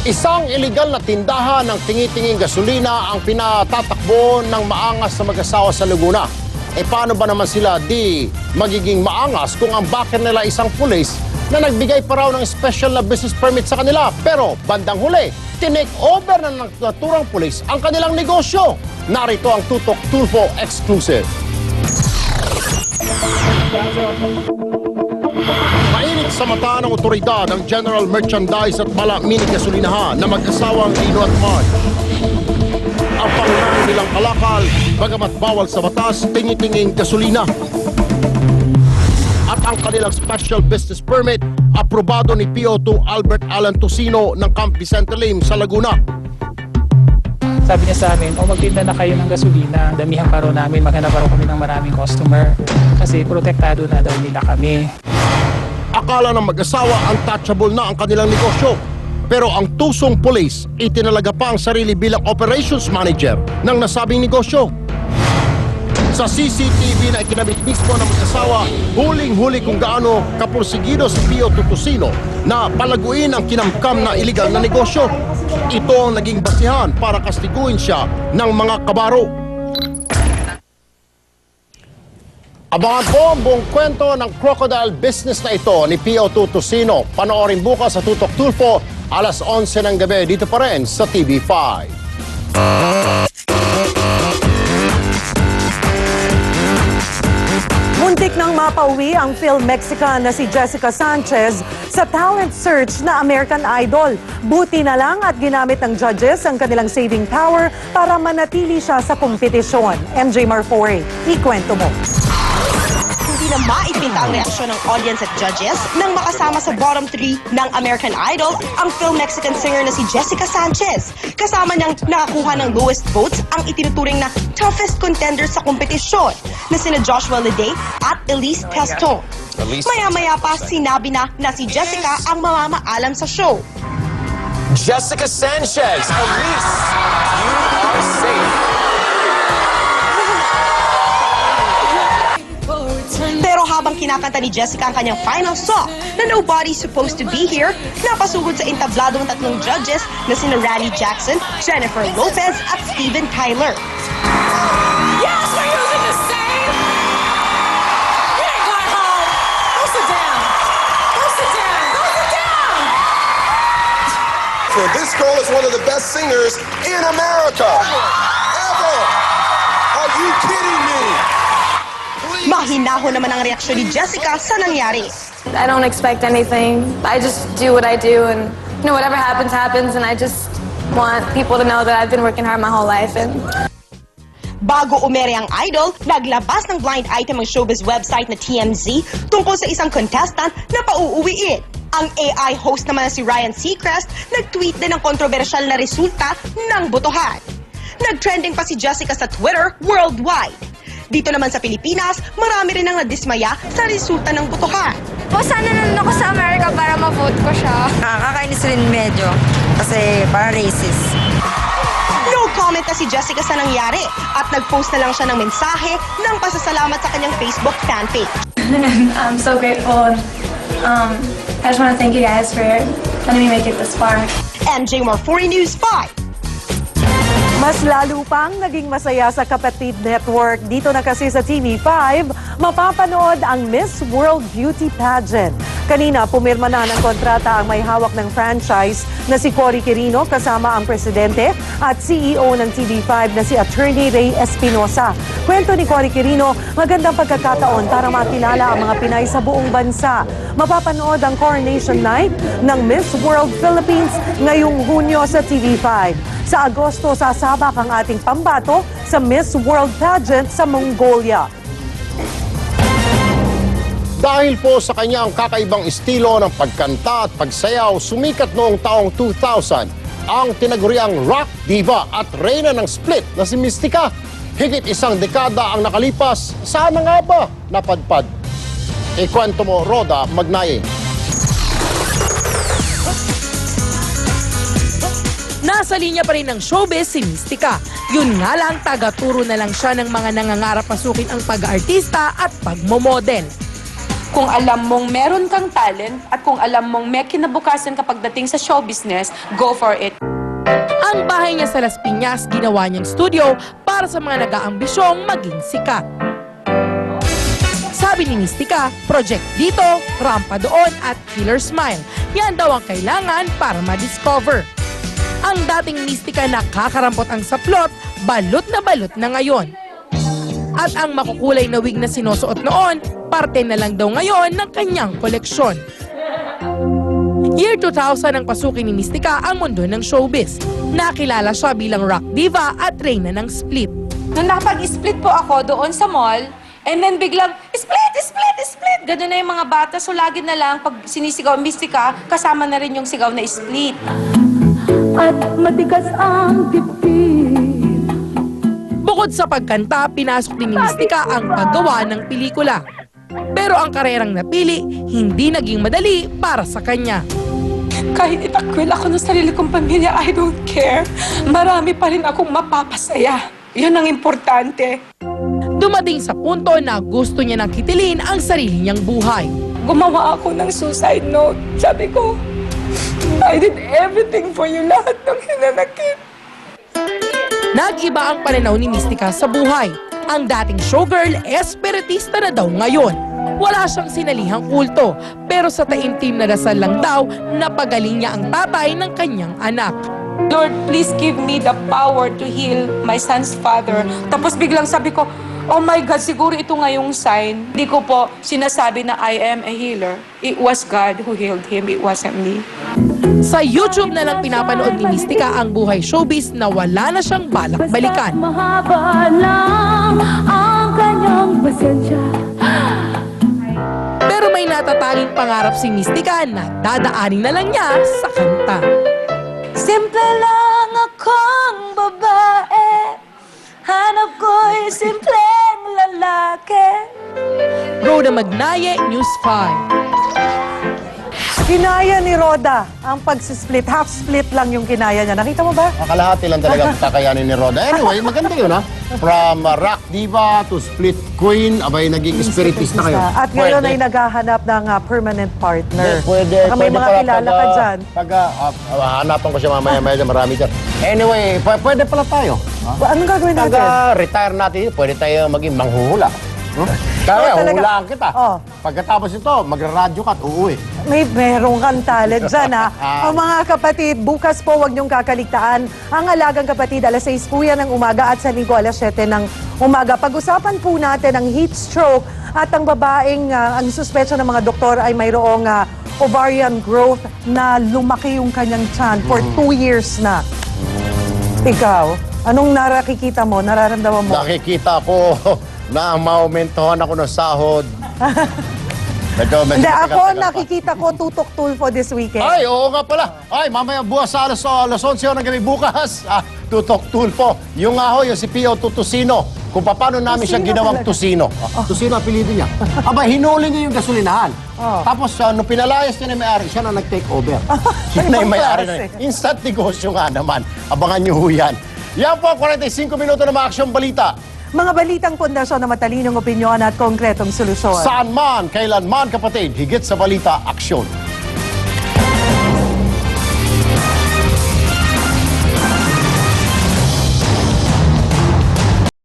Isang iligal na tindahan ng tingi-tinging gasolina ang pinatatakbo ng maangas na mag-asawa sa Laguna. E paano ba naman sila di magiging maangas kung ang backer nila isang pulis na nagbigay pa raw ng special na business permit sa kanila? Pero bandang huli, tinake over na ng naturang pulis ang kanilang negosyo. Narito ang Tutok Tulfo exclusive. Mainit sa mata ng otoridad ang General Merchandise at Bala Mini Gasolinahan na mag-asawang Lino at Marge. Ang pangunahin nilang kalakal, bagamat bawal sa batas, tingi-tinging gasolina. At ang kanilang special business permit, aprobado ni PO2 Albert Alan Tosino ng Camp Vicente Lim sa Laguna. Sabi niya sa amin, magtinda na kayo ng gasolina, damihan pa raw namin, maghanap pa raw kami ng maraming customer kasi protektado na daw nila kami. Akala ng mag-asawa untouchable na ang kanilang negosyo. Pero ang tusong police, itinalaga pa ang sarili bilang operations manager ng nasabing negosyo. Sa CCTV na ikinabit mismo ng mag-asawa, huling-huli kung gaano kapursigido si Pio Tutosino na palaguin ang kinamkam na iligal na negosyo. Ito ang naging basihan para kastiguin siya ng mga kabaro. Abangan po ang buong kwento ng crocodile business na ito ni Pio Tutosino. Panoorin bukas sa Tutok Tulfo, alas 11 ng gabi, dito pa rin sa TV5. Muntik nang mapauwi ang film Mexican na si Jessica Sanchez sa talent search na American Idol. Buti na lang at ginamit ng judges ang kanilang saving power para manatili siya sa kompetisyon. MJ Marfore, ikwento mo. Hindi na maipinta ang reaksyon ng audience at judges nang makasama sa bottom 3 ng American Idol ang film Mexican singer na si Jessica Sanchez. Kasama niyang nakakuha ng lowest votes ang itinuturing na toughest contender sa kompetisyon na sina Joshua Liday at Elise Teston. Maya-maya pa sinabi na si Jessica ang mamamaalam sa show. Jessica Sanchez, Elise, you are safe. Pero habang kinakanta ni Jessica ang kanyang final song na Nobody's Supposed to Be Here, napasugod sa entabladong tatlong judges na sina Randy Jackson, Jennifer Lopez at Steven Tyler. Yes, we're using the same. You ain't going home. Go sit down. Go sit down. Go sit down. So this girl is one of the best singers in America. Ever. Are you kidding me? Mahinahon naman ang reaksyon ni Jessica sa nangyari. I don't expect anything. I just do what I do, and whatever happens, happens. And I just want people to know that I've been working hard my whole life. And Bago umere ang Idol, naglabas ng blind item ang showbiz website na TMZ tungkol sa isang contestant na pauuwiin. Ang AI host naman na si Ryan Seacrest nag-tweet din ng kontrobersyal na resulta ng botohan. Nag-trending pa si Jessica sa Twitter worldwide. Dito naman sa Pilipinas, marami rin ang nadismaya sa resulta ng botohan. sana nandun ako sa Amerika para ma-vote ko siya. Nakakainis rin medyo kasi para racist. No comment na si Jessica sa nangyari at nag-post na lang siya ng mensahe ng pasasalamat sa kanyang Facebook fanpage. I'm so grateful. I just want to thank you guys for letting me make it this far. MJ Marfore News 5. Mas lalo pang naging masaya sa Kapatid Network. Dito na kasi sa TV5, mapapanood ang Miss World Beauty Pageant. Kanina, pumirma na ng kontrata ang may hawak ng franchise na si Cory Quirino kasama ang presidente at CEO ng TV5 na si Attorney Ray Espinosa. Kwento ni Cory Quirino, magandang pagkakataon para makilala ang mga Pinay sa buong bansa. Mapapanood ang Coronation Night ng Miss World Philippines ngayong Hunyo sa TV5. Sa Agosto, sasabak ang ating pambato sa Miss World Pageant sa Mongolia. Dahil po sa kanyang kakaibang estilo ng pagkanta at pagsayaw, sumikat noong taong 2000 ang tinaguriang rock diva at reyna ng split na si Mystica. Higit isang dekada ang nakalipas, saan nga ba napadpad? Ikwento mo, Roda Magnaye. Nasa linya pa rin ng showbiz si Mystica. Yun nga lang, tagaturo na lang siya ng mga nangangarap pasukin ang pag-aartista at pagmomodel. Kung alam mong meron kang talent at kung alam mong may kinabukasan kapag dating sa show business, go for it. Ang bahay niya sa Las Piñas, ginawa niyang studio para sa mga nag-aambisyong maging sikat. Sabi ni Mystica, project dito, rampa doon at killer smile. Yan daw ang kailangan para ma-discover. Ang dating Mystica na kakarampot ang saplot, balot na ngayon. At ang makukulay na wig na sinusuot noon, parte na lang daw ngayon ng kanyang koleksyon. Year 2000 ang pasukin ni Mystica ang mundo ng showbiz. Nakilala siya bilang rock diva at reyna ng split. Nung nakapag-split po ako doon sa mall, and then biglang, split! Ganun na yung mga bata. So lagi na lang, pag sinisigaw Mystica, kasama na rin yung sigaw na split. At matigas ang dibdib. Bukod sa pagkanta, pinasok din ni Mystica ang paggawa ng pelikula. Pero ang karerang napili, hindi naging madali para sa kanya. Kahit itakwil ako ng sarili kong pamilya, I don't care. Marami pa rin akong mapapasaya. Yun ang importante. Dumating sa punto na gusto niya nang kitilin ang sarili niyang buhay. Gumawa ako ng suicide note. Sabi ko, I did everything for you, lahat ng hinanakit. Nag-iba ang pananaw ni Mystica sa buhay. Ang dating showgirl, espiritista na daw ngayon. Wala siyang sinalihang kulto, pero sa taimtim na dasal lang daw, napagaling niya ang tatay ng kanyang anak. Lord, please give me the power to heal my son's father. Tapos biglang sabi ko, oh my God, siguro ito nga yung sign. Hindi ko po sinasabi na I am a healer. It was God who healed him, it wasn't me. Sa YouTube na lang pinapanood ni Mystica ang buhay showbiz na wala na siyang balak balikan. Mahaba lang ang kanyang pasensya. Pero may natatanging pangarap si Mystica na dadaanin na lang niya sa kanta. Simple lang akong babae, hanap ko'y simpleng lalaki. Rhoda Magnaye, News 5. Kinaya ni Roda ang pagsisplit. Half split lang yung kinaya niya. Nakita mo ba? Kalahati lang talaga ang kakayanin ni Roda. Anyway, maganda yun ha. From rock diva to split queen, abay naging spiritista kayo. At ngayon Pwede. ay naghahanap ng permanent partner. Pwede, Baka may mga pala kilala ka dyan. hanapan ko siya mamaya dyan, marami dyan. Anyway, pwede pala tayo. Anong gagawin natin? Retire natin, pwede tayo maging manghuhula. Kaya, talaga. hulaan kita. Oh. Pagkatapos ito, magra-radyo ka at uuwi. Meron kang talent dyan, ha? Ang mga kapatid, bukas po huwag niyong kakaligtaan. Ang alagang kapatid, alas 6 po yan ng umaga at sa linggo, alas 7 ng umaga. Pag-usapan po natin ang heat stroke at ang babaeng, ang suspetsa ng mga doktor ay mayroong ovarian growth na lumaki yung kanyang tiyan for 2 years na. Ikaw, anong nakikita mo, nararamdaman mo? Nakikita ko na maumentohan ako ng sahod. Medyo Hindi, ako matagal-tagal pa. nakikita ko tutok tulfo this weekend. Ay, oo nga pala. Ay, mamaya bukas sa alas 11 ng gabi bukas. Tutok tulpo. Yung nga ho, yung si Pio Tutusino. Kung paano namin siya Tusino ginawang talaga. Tusino. Tusino ang apelido niya. Aba, hinuli niya yung gasolinahan. Tapos, nung pinalayas niya na may-ari, siya na nag-take over. Siya na yung Ibang may-ari klase. na. Instant negosyo nga naman. Abangan niyo ho yan. Yan po, 45 minuto na mga aksyong balita. Mga balitang pundasyon na matalinong opinyon at konkretong solusyon. Saan man, kailan man kapatid, higit sa balita, aksyon.